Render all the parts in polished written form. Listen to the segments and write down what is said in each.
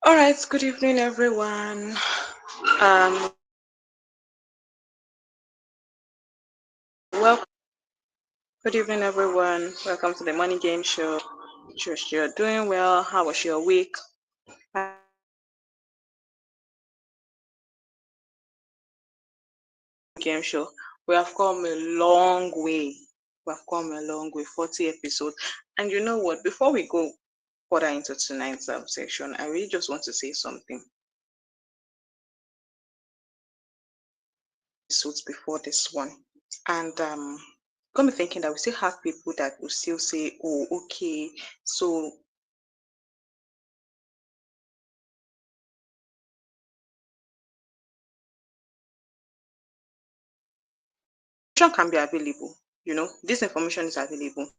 All right, good evening, everyone. Welcome. Good evening, everyone. Welcome to the Money Game Show. Trust you're doing well. How was your week? Game show. We have come a long way. We have come a long way. 40 episodes. And you know what? Before we go further into tonight's section, I really just want to say something. Episodes before this one, and got me thinking that we still have people that will still say, "Oh, okay, so information can be available. You know, this information is available."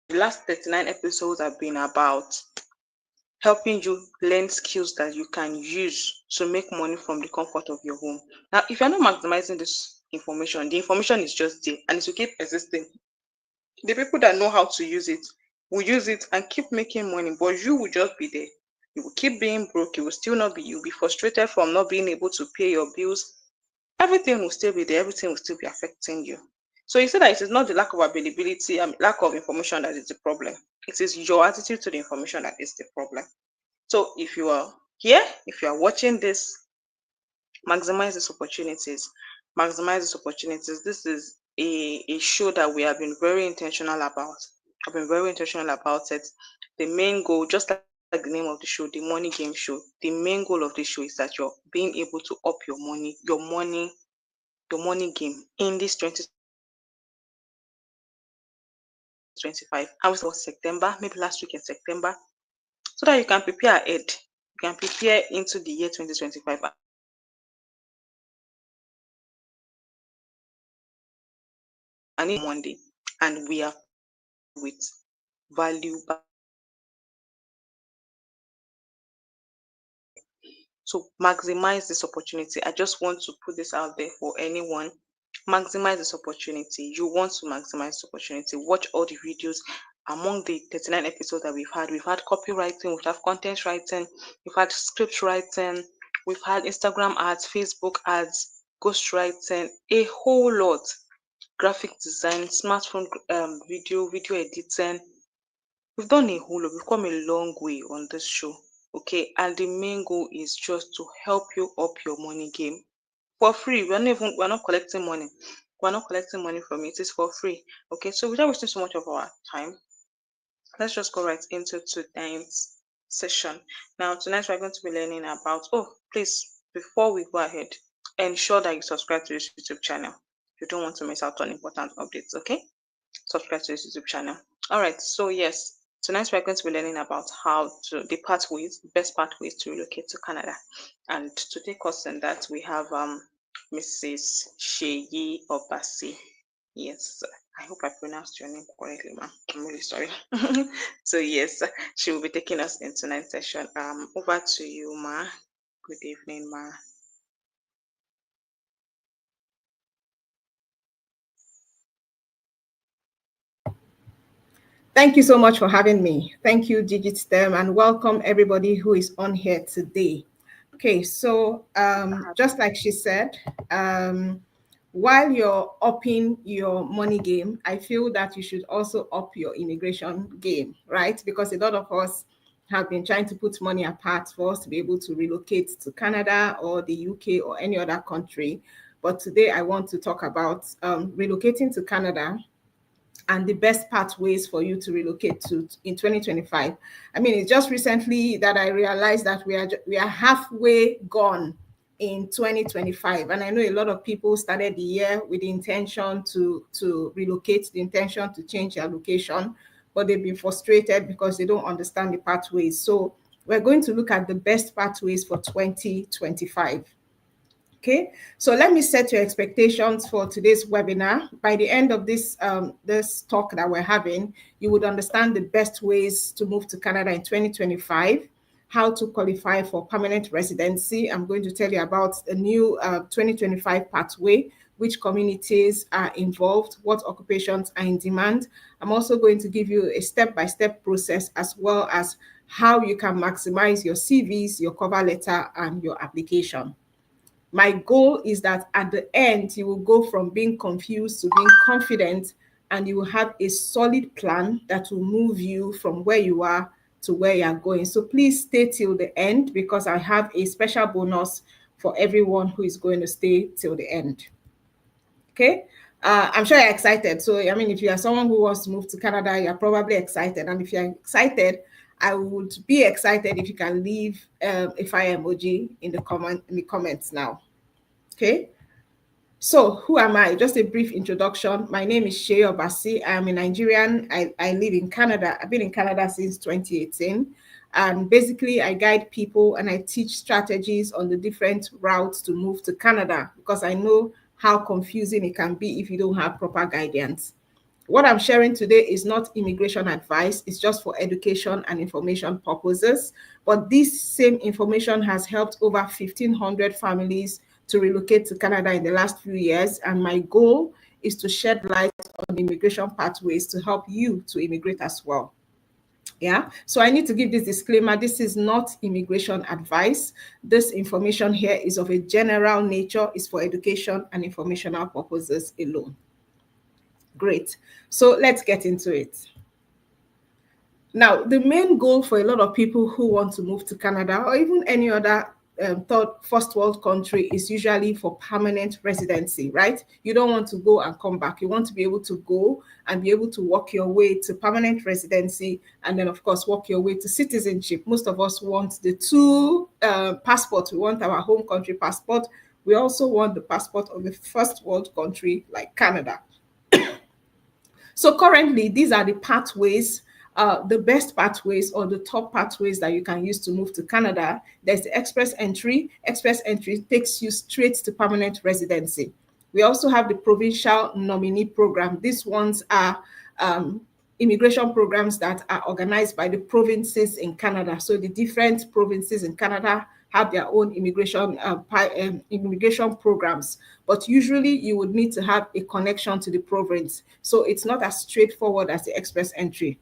The last 39 episodes have been about helping you learn skills that you can use to make money from the comfort of your home. Now, if you're not maximizing this information, the information is just there and it will keep existing. The people that know how to use it will use it and keep making money, but you will just be there. You will keep being broke. You will still not be, you'll be frustrated from not being able to pay your bills. Everything will still be there. Everything will still be affecting you. So you see that it is not the lack of availability and lack of information that is the problem. It is your attitude to the information that is the problem. So if you are here, if you are watching this, maximize these opportunities. Maximize these opportunities. This is a show that we have been very intentional about. I've been very intentional about it. The main goal, just like the name of the show, the money game show, the main goal of this show is that you're being able to up your money game in this 2025. I was September, maybe last week in September, so that you can prepare ahead. You can prepare into the year 2025. And it's Monday, and we are with value. So maximize this opportunity. I just want to put this out there for anyone. Maximize this opportunity. You want to maximize this opportunity. Watch all the videos. Among the 39 episodes that we've had copywriting, we've had content writing, we've had script writing, we've had Instagram ads, Facebook ads, ghostwriting, a whole lot. Graphic design, smartphone video editing. We've done a whole lot. We've come a long way on this show. Okay, and the main goal is just to help you up your money game for free. We're not collecting money. We're not collecting money from it. It's for free. Okay, so without wasting so much of our time, let's just go right into tonight's session. Now, tonight we're going to be learning about. Oh, please, before we go ahead, ensure that you subscribe to this YouTube channel. You don't want to miss out on important updates. Okay, subscribe to this YouTube channel. All right, so yes, tonight we're going to be learning about how to the pathways, best pathways to relocate to Canada. And to take us in that, we have Mrs. Sheyi Obasi. Yes, I hope I pronounced your name correctly, ma'am. I'm really sorry. So yes, she will be taking us in tonight's session. Over to you, ma. Good evening, ma. Thank you so much for having me. Thank you, Digitstem, and welcome everybody who is on here today. Okay, so just like she said, while you're upping your money game, I feel that you should also up your immigration game, right? Because a lot of us have been trying to put money apart for us to be able to relocate to Canada or the UK or any other country. But today I want to talk about relocating to Canada and the best pathways for you to relocate to in 2025. I mean, it's just recently that I realized that we are halfway gone in 2025, and I know a lot of people started the year with the intention to relocate, the intention to change their location, but they've been frustrated because they don't understand the pathways. So we're going to look at the best pathways for 2025. Okay, so let me set your expectations for today's webinar. By the end of this talk that we're having, you would understand the best ways to move to Canada in 2025, how to qualify for permanent residency. I'm going to tell you about a new 2025 pathway, which communities are involved, what occupations are in demand. I'm also going to give you a step-by-step process as well as how you can maximize your CVs, your cover letter, and your application. My goal is that at the end, you will go from being confused to being confident, and you will have a solid plan that will move you from where you are to where you are going. So please stay till the end, because I have a special bonus for everyone who is going to stay till the end. Okay. I'm sure you're excited. So, I mean, if you are someone who wants to move to Canada, you're probably excited. And if you're excited, I would be excited if you can leave a fire emoji in the comments now. Okay. So, who am I? Just a brief introduction. My name is Shea Obasi. I'm a Nigerian. I live in Canada. I've been in Canada since 2018. And basically, I guide people and I teach strategies on the different routes to move to Canada, because I know how confusing it can be if you don't have proper guidance. What I'm sharing today is not immigration advice, it's just for education and information purposes. But this same information has helped over 1,500 families to relocate to Canada in the last few years. And my goal is to shed light on immigration pathways to help you to immigrate as well. Yeah, so I need to give this disclaimer. This is not immigration advice. This information here is of a general nature, is for education and informational purposes alone. Great. So let's get into it. Now, the main goal for a lot of people who want to move to Canada or even any other first world country is usually for permanent residency, right? You don't want to go and come back. You want to be able to go and be able to work your way to permanent residency, and then, of course, work your way to citizenship. Most of us want the two passports. We want our home country passport. We also want the passport of the first world country like Canada. So currently, these are the pathways, the best pathways or the top pathways that you can use to move to Canada. There's the express entry. Express entry takes you straight to permanent residency. We also have the provincial nominee program. These ones are immigration programs that are organized by the provinces in Canada. So the different provinces in Canada have their own immigration programs, but usually you would need to have a connection to the province. So it's not as straightforward as the express entry.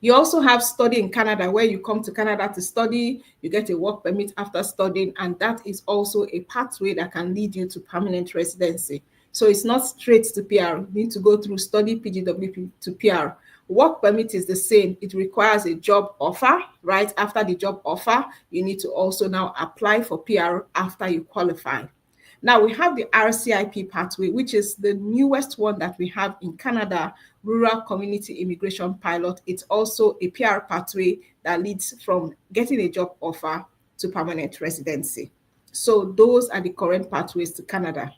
You also have study in Canada, where you come to Canada to study, you get a work permit after studying, and that is also a pathway that can lead you to permanent residency. So it's not straight to PR. You need to go through study, PGWP to PR. Work permit is the same. It requires a job offer, right? After the job offer, you need to also now apply for PR after you qualify. Now we have the RCIP pathway, which is the newest one that we have in Canada, Rural Community Immigration Pilot. It's also a PR pathway that leads from getting a job offer to permanent residency. So those are the current pathways to Canada.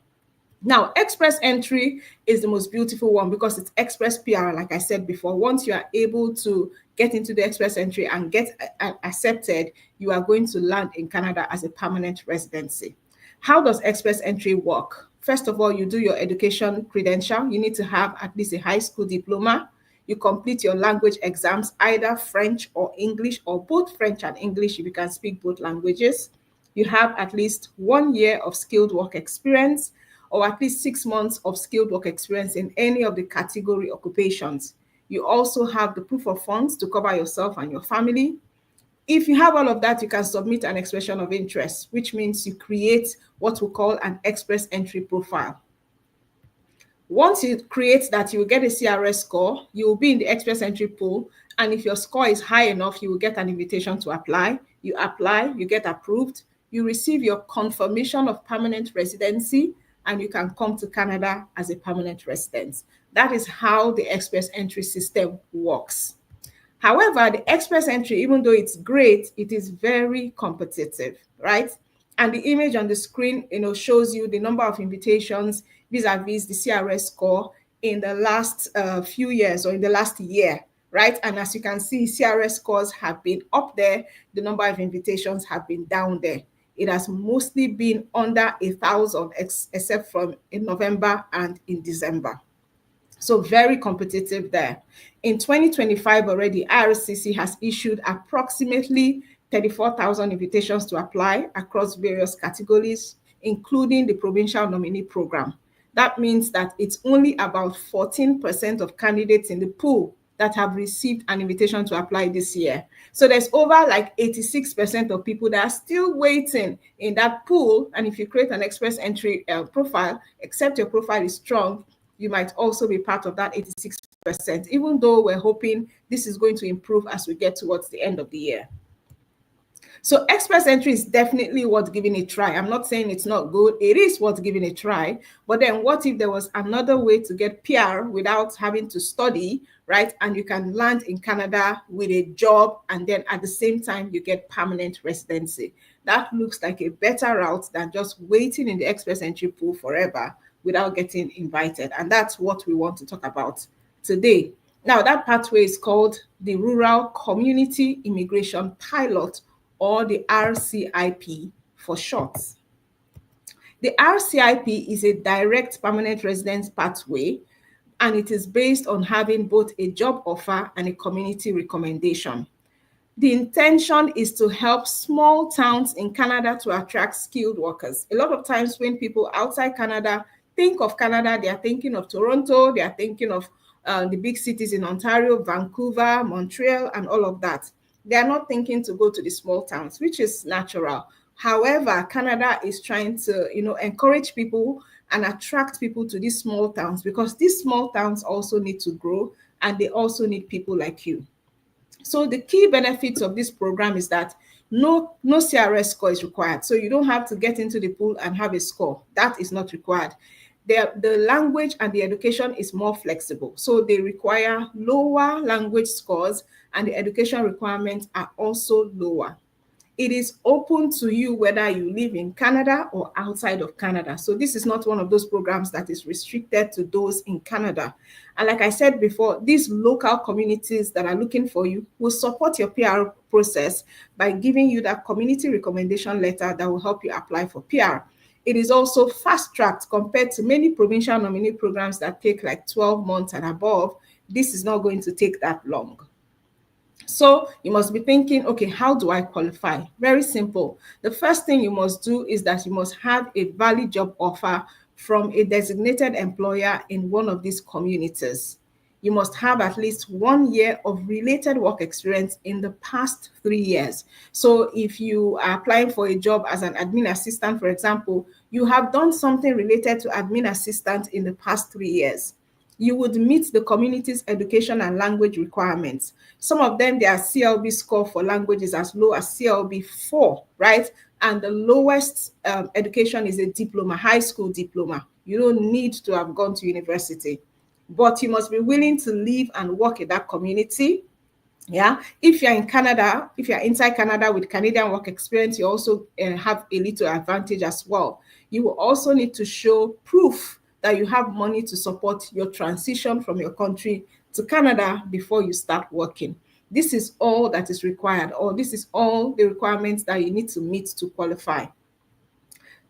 Now, express entry is the most beautiful one because it's express PR, like I said before. Once you are able to get into the express entry and get accepted, you are going to land in Canada as a permanent residency. How does express entry work? First of all, you do your education credential. You need to have at least a high school diploma. You complete your language exams, either French or English, or both French and English if you can speak both languages. You have at least 1 year of skilled work experience, or at least 6 months of skilled work experience in any of the category occupations. You also have the proof of funds to cover yourself and your family. If you have all of that, you can submit an expression of interest, which means you create what we call an express entry profile. Once you create that, you will get a CRS score. You will be in the express entry pool. And if your score is high enough, you will get an invitation to apply. You apply, you get approved. You receive your confirmation of permanent residency, and you can come to Canada as a permanent resident. That is how the express entry system works. However, the express entry, even though it's great, it is very competitive, right? And the image on the screen, shows you the number of invitations vis-a-vis the CRS score in the last few years or in the last year, right? And as you can see, CRS scores have been up there. The number of invitations have been down there. It has mostly been under 1,000, except from in November and in December. So very competitive there. In 2025 already, IRCC has issued approximately 34,000 invitations to apply across various categories, including the provincial nominee program. That means that it's only about 14% of candidates in the pool that have received an invitation to apply this year. So there's over like 86% of people that are still waiting in that pool. And if you create an express entry profile, except your profile is strong, you might also be part of that 86%, even though we're hoping this is going to improve as we get towards the end of the year. So express entry is definitely worth giving a try. I'm not saying it's not good. It is worth giving a try. But then what if there was another way to get PR without having to study, right? And you can land in Canada with a job, and then at the same time, you get permanent residency. That looks like a better route than just waiting in the express entry pool forever without getting invited. And that's what we want to talk about today. Now, that pathway is called the Rural Community Immigration Pilot, or the RCIP for short. The RCIP is a direct permanent residence pathway, and it is based on having both a job offer and a community recommendation. The intention is to help small towns in Canada to attract skilled workers. A lot of times when people outside Canada think of Canada, they are thinking of Toronto, they are thinking of the big cities in Ontario, Vancouver, Montreal, and all of that. They are not thinking to go to the small towns, which is natural. However, Canada is trying to, encourage people and attract people to these small towns, because these small towns also need to grow, and they also need people like you. So the key benefits of this program is that no CRS score is required. So you don't have to get into the pool and have a score. That is not required. The language and the education is more flexible. So they require lower language scores, and the education requirements are also lower. It is open to you whether you live in Canada or outside of Canada. So this is not one of those programs that is restricted to those in Canada. And like I said before, these local communities that are looking for you will support your PR process by giving you that community recommendation letter that will help you apply for PR. It is also fast-tracked compared to many provincial nominee programs that take like 12 months and above. This is not going to take that long. So you must be thinking, okay, how do I qualify? Very simple. The first thing you must do is that you must have a valid job offer from a designated employer in one of these communities. You must have at least 1 year of related work experience in the past 3 years. So if you are applying for a job as an admin assistant, for example, you have done something related to admin assistant in the past 3 years. You would meet the community's education and language requirements. Some of them, their CLB score for language is as low as CLB 4, right? And the lowest education is a diploma, high school diploma. You don't need to have gone to university, but you must be willing to live and work in that community. Yeah, if you're in Canada, if you're inside Canada with Canadian work experience, you also have a little advantage as well. You will also need to show proof that you have money to support your transition from your country to Canada before you start working. This is all that is required, or this is all the requirements that you need to meet to qualify.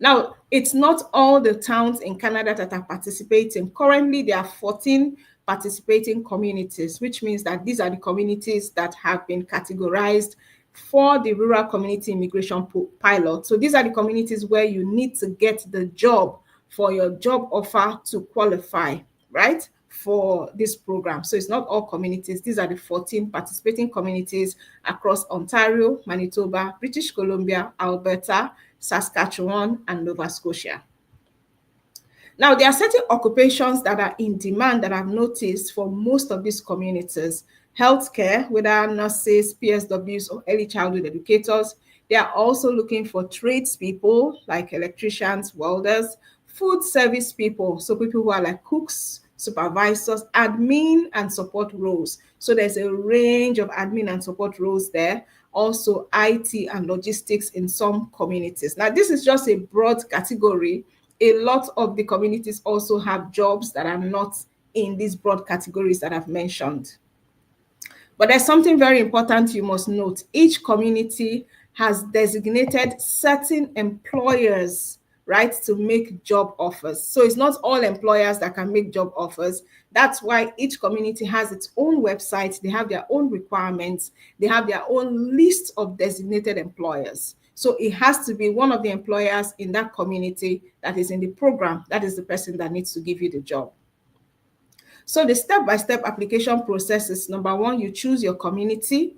Now, it's not all the towns in Canada that are participating. Currently, there are 14 participating communities, which means that these are the communities that have been categorized for the Rural Community Immigration Pilot. So these are the communities where you need to get the job for your job offer to qualify, right, for this program. So it's not all communities. These are the 14 participating communities across Ontario, Manitoba, British Columbia, Alberta, Saskatchewan, and Nova Scotia. Now, there are certain occupations that are in demand that I've noticed for most of these communities. Healthcare, whether nurses, PSWs, or early childhood educators. They are also looking for tradespeople like electricians, welders, food service people, so people who are like cooks, supervisors, admin and support roles. So there's a range of admin and support roles there. Also IT and logistics in some communities. Now, this is just a broad category. A lot of the communities also have jobs that are not in these broad categories that I've mentioned. But there's something very important you must note. Each community has designated certain employers, right, to make job offers. So it's not all employers that can make job offers. That's why each community has its own website. They have their own requirements. They have their own list of designated employers. So it has to be one of the employers in that community that is in the program. That is the person that needs to give you the job. So the step-by-step application process is: number one, you choose your community.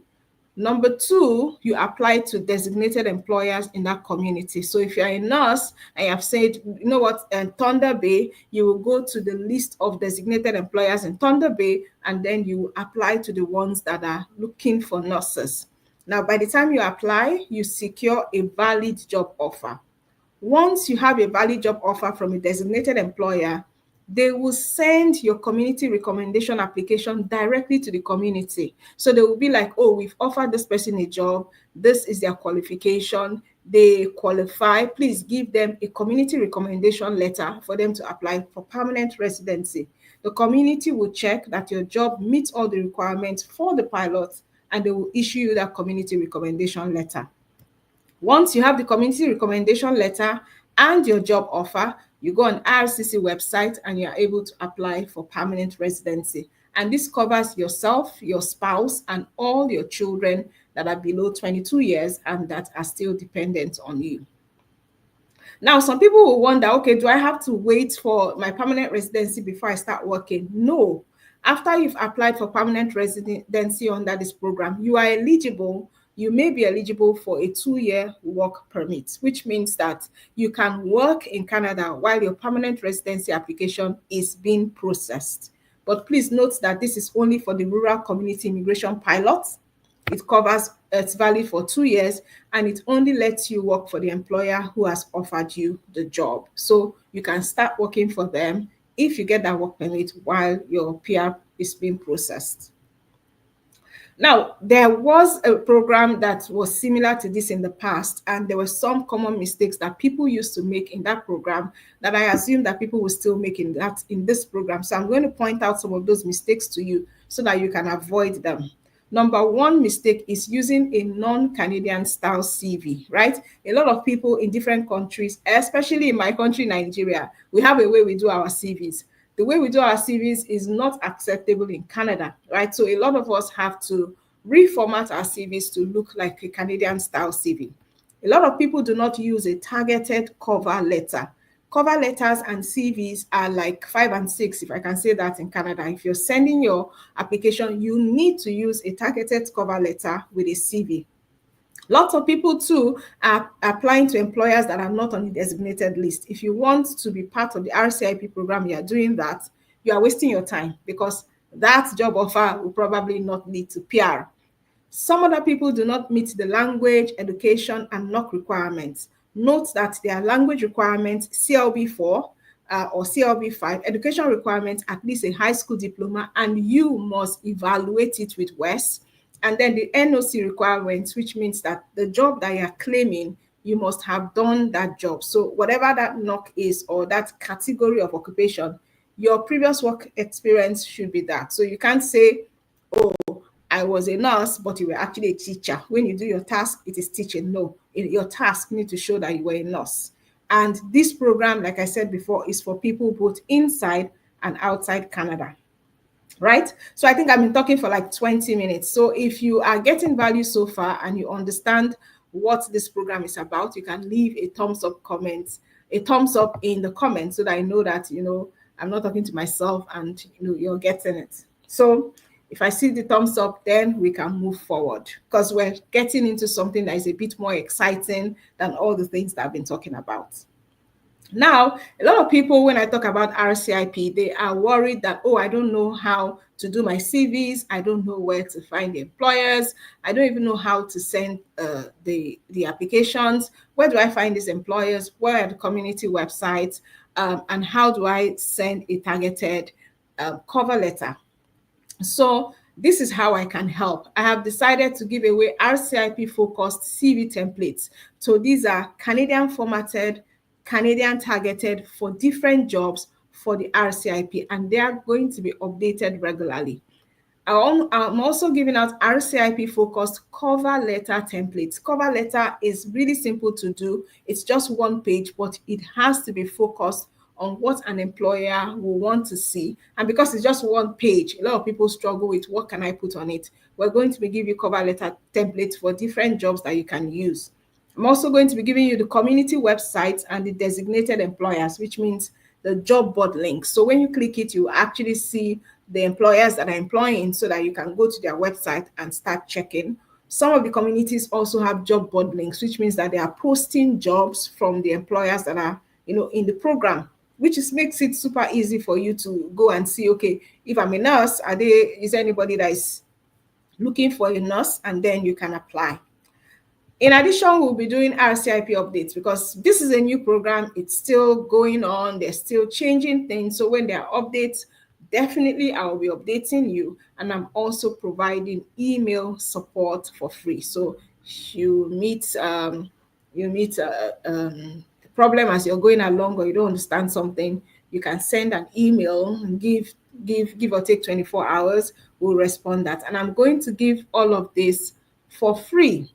Number two, you apply to designated employers in that community. So if you're a nurse and you have said, you know what, Thunder Bay, you will go to the list of designated employers in Thunder Bay, and then you apply to the ones that are looking for nurses. Now, by the time you apply, you secure a valid job offer. Once you have a valid job offer from a designated employer, they will send your community recommendation application directly to the community. So they will be like, oh, we've offered this person a job. This is their qualification. They qualify. Please give them a community recommendation letter for them to apply for permanent residency. The community will check that your job meets all the requirements for the pilot, and they will issue you that community recommendation letter. Once you have the community recommendation letter and your job offer, you go on IRCC website and you are able to apply for permanent residency. And this covers yourself, your spouse, and all your children that are below 22 years and that are still dependent on you. Now, some people will wonder, okay, do I have to wait for my permanent residency before I start working? No. After you've applied for permanent residency under this program, you are eligible. You may be eligible for a 2-year work permit, which means that you can work in Canada while your permanent residency application is being processed. But please note that this is only for the rural community immigration pilots. It's valid for 2 years, and it only lets you work for the employer who has offered you the job. So you can start working for them if you get that work permit while your PR is being processed. Now, there was a program that was similar to this in the past, and there were some common mistakes that people used to make in that program that I assume that people will still make in this program. So I'm going to point out some of those mistakes to you so that you can avoid them. Number one mistake is using a non-Canadian style CV, right? A lot of people in different countries, especially in my country, Nigeria, we have a way we do our CVs. The way we do our CVs is not acceptable in Canada, right? So a lot of us have to reformat our CVs to look like a Canadian style CV. A lot of people do not use a targeted cover letter. Cover letters and CVs are like 5 and 6, if I can say that in Canada. If you're sending your application, you need to use a targeted cover letter with a CV. Lots of people too are applying to employers that are not on the designated list. If you want to be part of the RCIP program, you are doing that, you are wasting your time because that job offer will probably not lead to PR. Some other people do not meet the language, education, and NOC requirements. Note that their language requirements, CLB4 or CLB5, education requirements, at least a high school diploma, and you must evaluate it with WES. And then the NOC requirements, which means that the job that you're claiming, you must have done that job. So whatever that NOC is or that category of occupation, your previous work experience should be that. So you can't say, oh, I was a nurse, but you were actually a teacher. When you do your task, it is teaching. No, your task need to show that you were a nurse. And this program, like I said before, is for people both inside and outside Canada. Right? So I think I've been talking for like 20 minutes. So if you are getting value so far and you understand what this program is about, you can leave a thumbs up comment, a thumbs up in the comments so that I know that, I'm not talking to myself and, you're getting it. So if I see the thumbs up, then we can move forward because we're getting into something that is a bit more exciting than all the things that I've been talking about. Now, a lot of people, when I talk about RCIP, they are worried that, oh, I don't know how to do my CVs. I don't know where to find the employers. I don't even know how to send the applications. Where do I find these employers? Where are the community websites? And how do I send a targeted cover letter? So this is how I can help. I have decided to give away RCIP focused CV templates. So these are Canadian formatted, Canadian targeted for different jobs for the RCIP, and they are going to be updated regularly. I'm also giving out RCIP focused cover letter templates. Cover letter is really simple to do. It's just one page, but it has to be focused on what an employer will want to see. And because it's just one page, a lot of people struggle with what can I put on it. We're going to be giving you cover letter templates for different jobs that you can use. I'm also going to be giving you the community websites and the designated employers, which means the job board links. So when you click it, you actually see the employers that are employing so that you can go to their website and start checking. Some of the communities also have job board links, which means that they are posting jobs from the employers that are, in the program, which is makes it super easy for you to go and see, okay, if I'm a nurse, is there anybody that is looking for a nurse? And then you can apply. In addition, we'll be doing RCIP updates because this is a new program. It's still going on. They're still changing things. So when there are updates, definitely I will be updating you. And I'm also providing email support for free. So you meet the problem as you're going along, or you don't understand something, you can send an email and give or take 24 hours. We'll respond that. And I'm going to give all of this for free.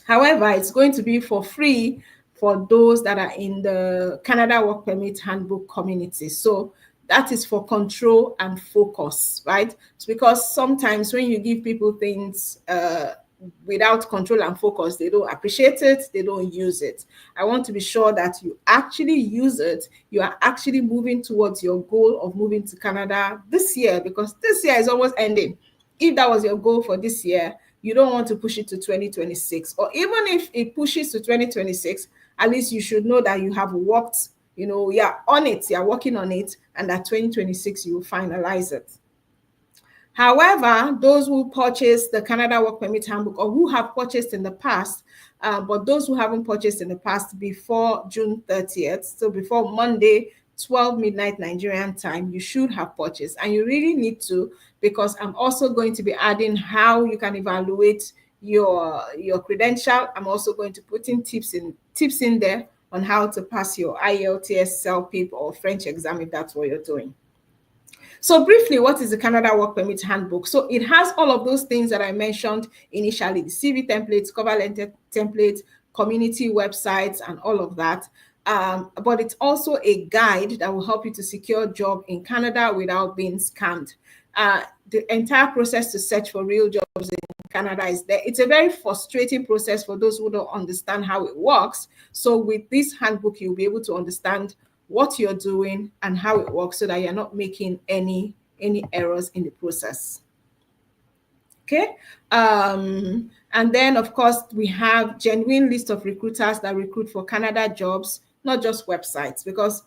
However, it's going to be for free for those that are in the Canada Work Permit Handbook community. So that is for control and focus, right? It's because sometimes when you give people things without control and focus, they don't appreciate it, they don't use it. I want to be sure that you actually use it. You are actually moving towards your goal of moving to Canada this year, because this year is almost ending. If that was your goal for this year, you don't want to push it to 2026. Or even if it pushes to 2026, at least you should know that you have worked, you're on it, you're working on it, and that 2026 you will finalize it. However, those who purchase the Canada Work Permit Handbook, or who have purchased in the past, but those who haven't purchased in the past before June 30th, so before Monday, 12 midnight Nigerian time, you should have purchased. And you really need to, because I'm also going to be adding how you can evaluate your credential. I'm also going to put in tips in there on how to pass your IELTS, CELPIP, or French exam if that's what you're doing. So briefly, what is the Canada Work Permit Handbook? So it has all of those things that I mentioned initially: the CV templates, cover letter templates, community websites, and all of that. But it's also a guide that will help you to secure a job in Canada without being scammed. The entire process to search for real jobs in Canada is there. It's a very frustrating process for those who don't understand how it works. So with this handbook, you'll be able to understand what you're doing and how it works, so that you're not making any errors in the process. Okay. And then of course we have genuine list of recruiters that recruit for Canada jobs, not just websites, because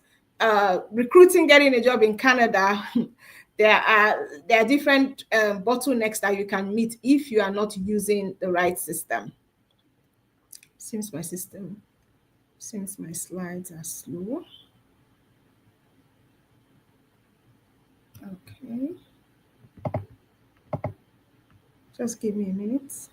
recruiting, getting a job in Canada, there are different bottlenecks that you can meet if you are not using the right system. Since my slides are slow. Okay. Just give me a minute.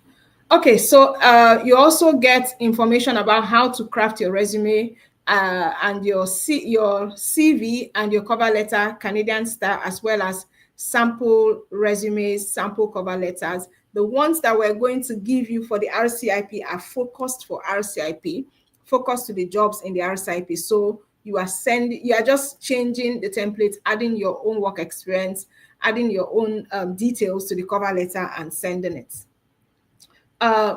Okay, so you also get information about how to craft your resume and your CV and your cover letter, Canadian style, as well as sample resumes, sample cover letters. The ones that we're going to give you for the RCIP are focused for RCIP, focused to the jobs in the RCIP. So you are just changing the template, adding your own work experience, adding your own details to the cover letter and sending it.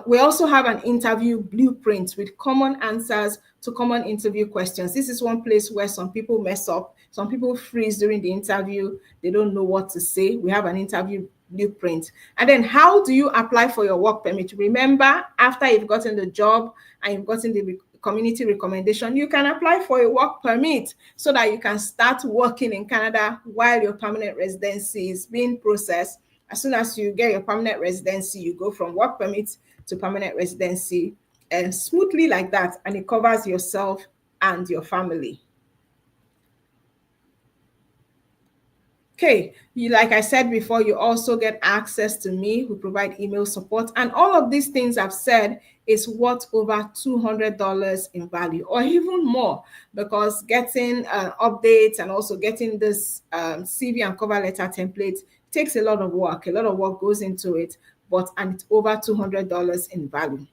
We also have an interview blueprint with common answers to common interview questions. This is one place where some people mess up. Some people freeze during the interview. They don't know what to say. We have an interview blueprint. And then how do you apply for your work permit? Remember, after you've gotten the job and you've gotten the community recommendation, you can apply for a work permit so that you can start working in Canada while your permanent residency is being processed. As soon as you get your permanent residency, you go from work permit to permanent residency, and smoothly like that, and it covers yourself and your family. Okay, like I said before, you also get access to me, who provide email support, and all of these things I've said is worth over $200 in value, or even more, because getting updates and also getting this CV and cover letter template takes a lot of work. A lot of work goes into it, and it's over $200 in value.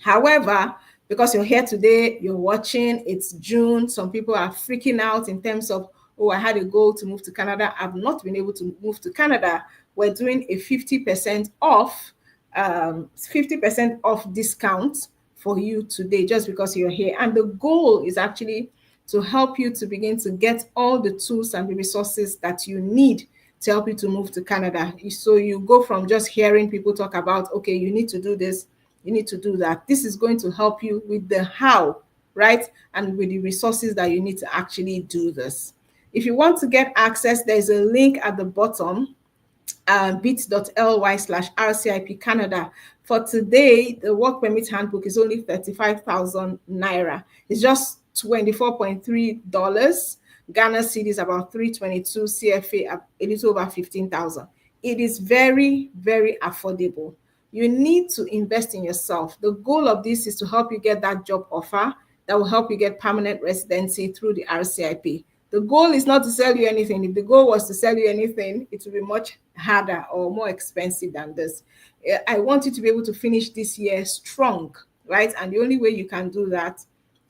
However, because you're here today, you're watching, it's June, some people are freaking out in terms of, oh, I had a goal to move to Canada, I've not been able to move to Canada. We're doing a 50% off, 50% off discount for you today, just because you're here. And the goal is actually to help you to begin to get all the tools and the resources that you need to help you to move to Canada. So you go from just hearing people talk about, okay, you need to do this, you need to do that. This is going to help you with the how, right? And with the resources that you need to actually do this. If you want to get access, there's a link at the bottom, bit.ly/RCIP Canada. For today, the work permit handbook is only 35,000 naira. It's just $24.3. Ghana cedis about 322, CFA a little over 15,000. It is very, very affordable. You need to invest in yourself. The goal of this is to help you get that job offer that will help you get permanent residency through the RCIP. The goal is not to sell you anything. If the goal was to sell you anything, it would be much harder or more expensive than this. I want you to be able to finish this year strong, right? And the only way you can do that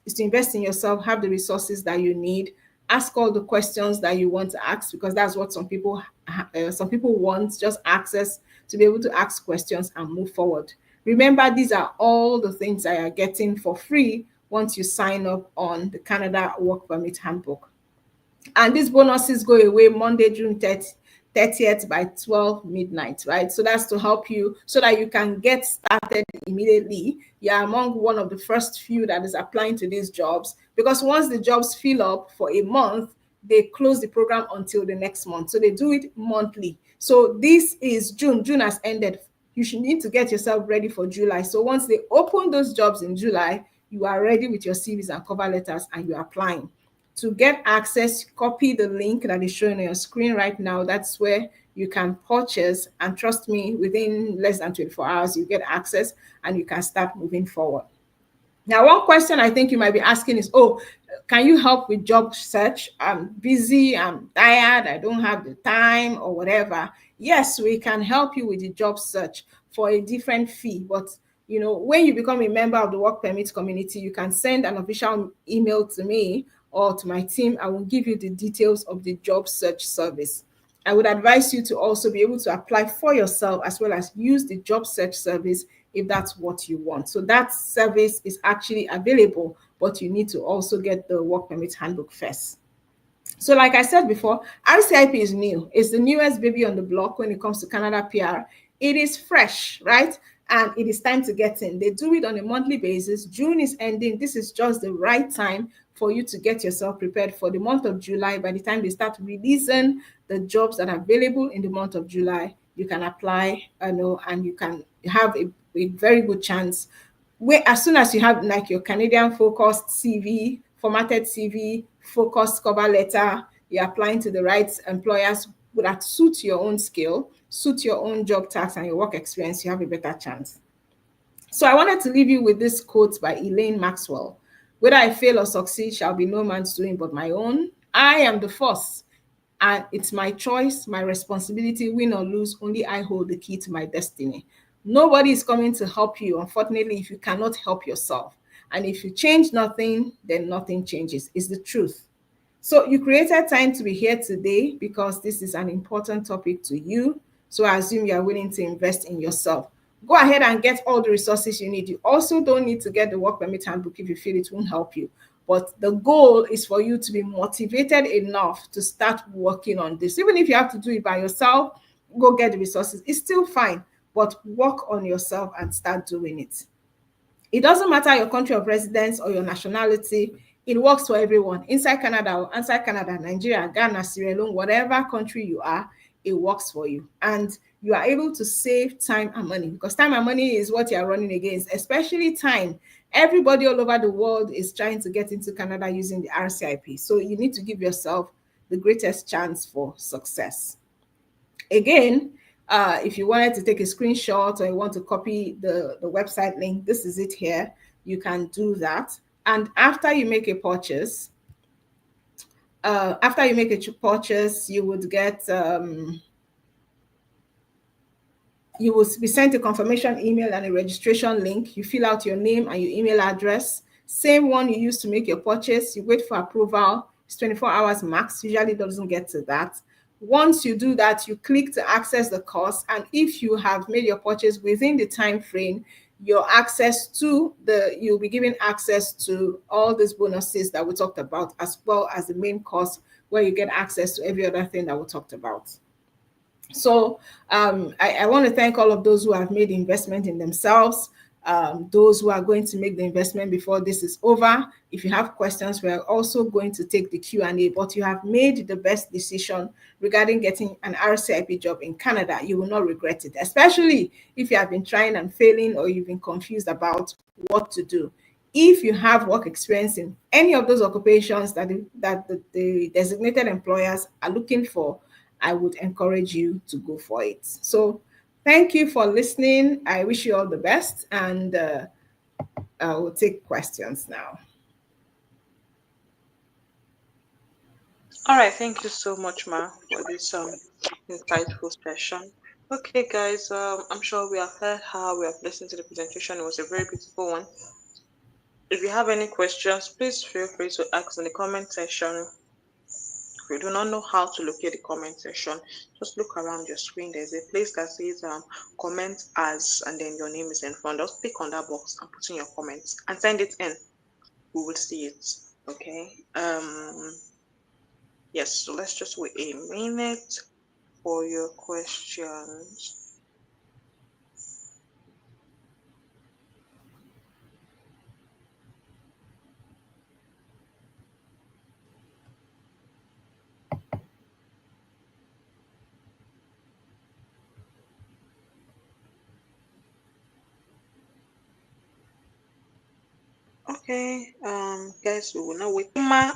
is to invest in yourself, have the resources that you need, ask all the questions that you want to ask, because that's what some people want, just access to be able to ask questions and move forward. Remember, these are all the things that you're getting for free once you sign up on the Canada Work Permit Handbook. And these bonuses go away Monday, June 30th by 12 midnight, right? So that's to help you so that you can get started immediately. You're among one of the first few that is applying to these jobs, because once the jobs fill up for a month, they close the program until the next month. So they do it monthly. So this is June. June has ended. You should need to get yourself ready for July. So once they open those jobs in July, you are ready with your CVs and cover letters and you're applying. To get access, copy the link that is showing on your screen right now. That's where you can purchase, and trust me, within less than 24 hours, you get access and you can start moving forward. Now, one question I think you might be asking is, oh, can you help with job search? I'm busy, I'm tired, I don't have the time or whatever. Yes, we can help you with the job search for a different fee. But, when you become a member of the work permit community, you can send an official email to me or to my team. I will give you the details of the job search service. I would advise you to also be able to apply for yourself as well as use the job search service if that's what you want. So that service is actually available, but you need to also get the work permit handbook first. So like I said before, RCIP is new. It's the newest baby on the block when it comes to Canada PR. It is fresh, right? And it is time to get in. They do it on a monthly basis. June is ending. This is just the right time for you to get yourself prepared for the month of July. By the time they start releasing the jobs that are available in the month of July, you can apply, and you can have a very good chance. Where as soon as you have like your Canadian focused CV, formatted CV, focused cover letter, you're applying to the right employers that suit your own skill, suit your own job tasks and your work experience, you have a better chance. So I wanted to leave you with this quote by Elaine Maxwell. Whether I fail or succeed shall be no man's doing but my own. I am the force, and it's my choice, my responsibility. Win or lose, only I hold the key to my destiny. Nobody is coming to help you, unfortunately, if you cannot help yourself. And if you change nothing, then nothing changes. It's the truth. So you created time to be here today because this is an important topic to you. So I assume you are willing to invest in yourself. Go ahead and get all the resources you need. You also don't need to get the work permit handbook if you feel it won't help you. But the goal is for you to be motivated enough to start working on this. Even if you have to do it by yourself, go get the resources. It's still fine, but work on yourself and start doing it. It doesn't matter your country of residence or your nationality. It works for everyone. Inside Canada or outside Canada, Nigeria, Ghana, Sierra Leone, whatever country you are, it works for you. And you are able to save time and money, because time and money is what you are running against, especially time. Everybody all over the world is trying to get into Canada using the RCIP. So you need to give yourself the greatest chance for success. Again, if you wanted to take a screenshot or you want to copy the website link, this is it here. You can do that. And after you make a purchase, you would get you will be sent a confirmation email and a registration link. You fill out your name and your email address, same one you used to make your purchase. You wait for approval. It's 24 hours max. Usually doesn't get to that. Once you do that, you click to access the course. And if you have made your purchase within the time frame, you'll be given access to all these bonuses that we talked about, as well as the main course where you get access to every other thing that we talked about. So I want to thank all of those who have made investment in themselves, those who are going to make the investment before this is over. If you have questions, we are also going to take the Q&A, but you have made the best decision regarding getting an RCIP job in Canada. You will not regret it, especially if you have been trying and failing, or you've been confused about what to do. If you have work experience in any of those occupations that the designated employers are looking for, I would encourage you to go for it. So thank you for listening. I wish you all the best, and I will take questions now. All right, thank you so much, Ma, for this insightful session. Okay, guys, I'm sure we have heard how we have listened to the presentation. It was a very beautiful one. If you have any questions, please feel free to ask in the comment section. If you do not know how to locate the comment section, just look around your screen. There's a place that says comment as, and then your name is in front. Just click on that box and put in your comments and send it in. We will see it. Okay. Yes, so let's just wait a minute for your questions. Okay, guys, we will now wait. Ma,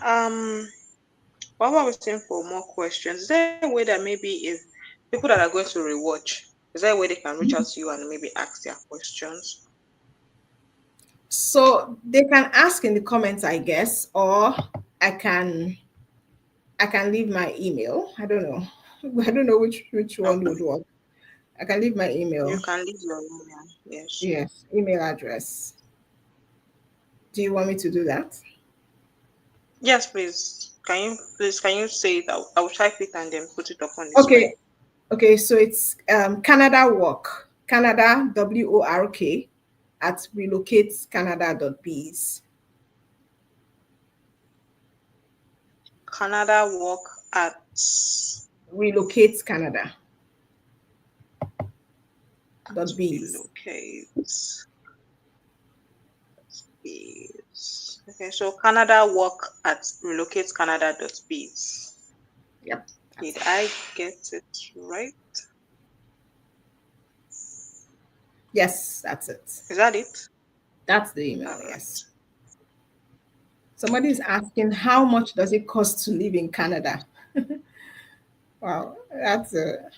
while we're waiting for more questions, is there a way that maybe if people that are going to rewatch, is there a way they can reach out to you and maybe ask their questions? So they can ask in the comments, I guess, or I can I can leave my email. I don't know. I don't know which one would Okay, work. I can leave my you email. can leave your email. Yes. Yes, email address. Do you want me to do that? Yes, please. Can you say it? I'll type it and then put it up on the screen. Okay. Okay, so it's Canada Work, Canada WORK at relocatecanada.biz. Canada work at Relocatecanada.biz. relocate biz. Okay, so Canada work at relocatecanada.biz. Yep, Did that's it. I get it right? Yes, that's it. Is that it? That's the email, All yes. right. Somebody is asking, how much does it cost to live in Canada? Wow, that's a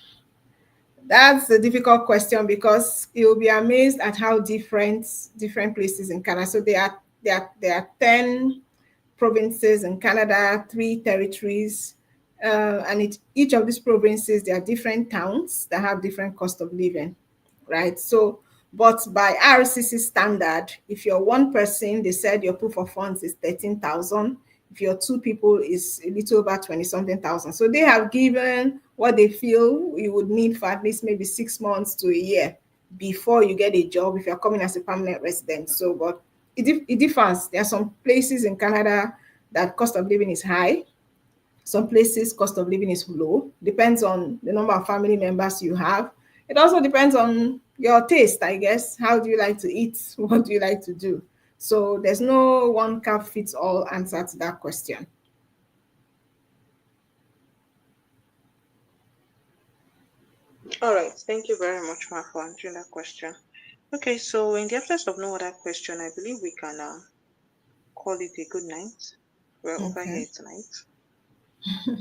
difficult question, because you'll be amazed at how different places in Canada. So there are 10 provinces in Canada, 3 territories, and each of these provinces, there are different towns that have different cost of living, right? So, but by RCC standard, if you're one person, they said your proof of funds is 13,000. If you're two people, is a little over 20 something thousand. So they have given what they feel you would need for at least maybe 6 months to a year before you get a job if you're coming as a permanent resident. So, but it differs. There are some places in Canada that cost of living is high. Some places cost of living is low. Depends on the number of family members you have. It also depends on your taste, I guess. How do you like to eat? What do you like to do? So there's no one cap fits all answer to that question. All right. Thank you very much, Ma, for answering that question. Okay, so in the absence of no other question, I believe we can call it a good night. We're over Okay. here tonight.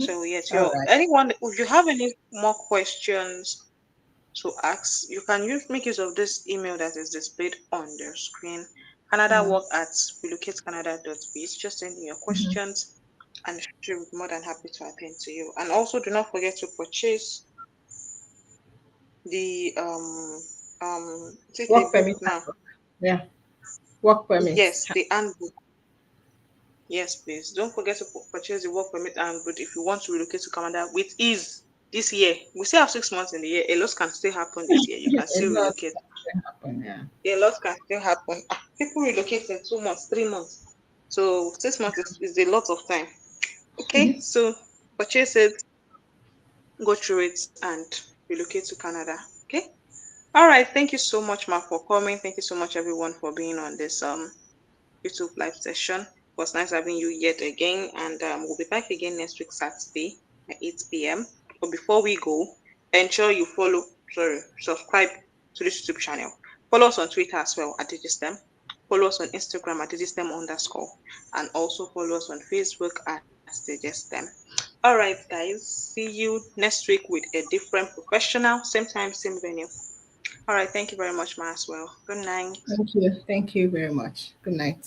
So yes, All your right. anyone if you have any more questions to ask, you can make use of this email that is displayed on the screen. Canada Mm-hmm. work at relocatecanada.biz. Just send me your Mm-hmm. questions and she'll be more than happy to attend to you. And also do not forget to purchase the is it a Work book permit now? handbook. Yeah. Work permit. Yes, the handbook. Yes, please. Don't forget to purchase the work permit handbook if you want to relocate to Canada with ease this year. We still have 6 months in the year. A lot can still happen this year. You can A still lot relocate. can happen. Yeah. A lot can still happen. People relocate in 2 months, 3 months. So 6 months is a lot of time. Okay, so purchase it, go through it, and relocate to Canada. Okay. All right. Thank you so much, Ma, for coming. Thank you so much, everyone, for being on this YouTube live session. It was nice having you yet again, and we'll be back again next week Saturday at 8 p.m. But before we go, ensure you subscribe to this YouTube channel. Follow us on Twitter as well at Digitstem. Follow us on Instagram at Digitstem_, and also follow us on Facebook at Digitstem. All right, guys. See you next week with a different professional, same time, same venue. All right. Thank you very much, Ma, as well. Good night. Thank you. Thank you very much. Good night.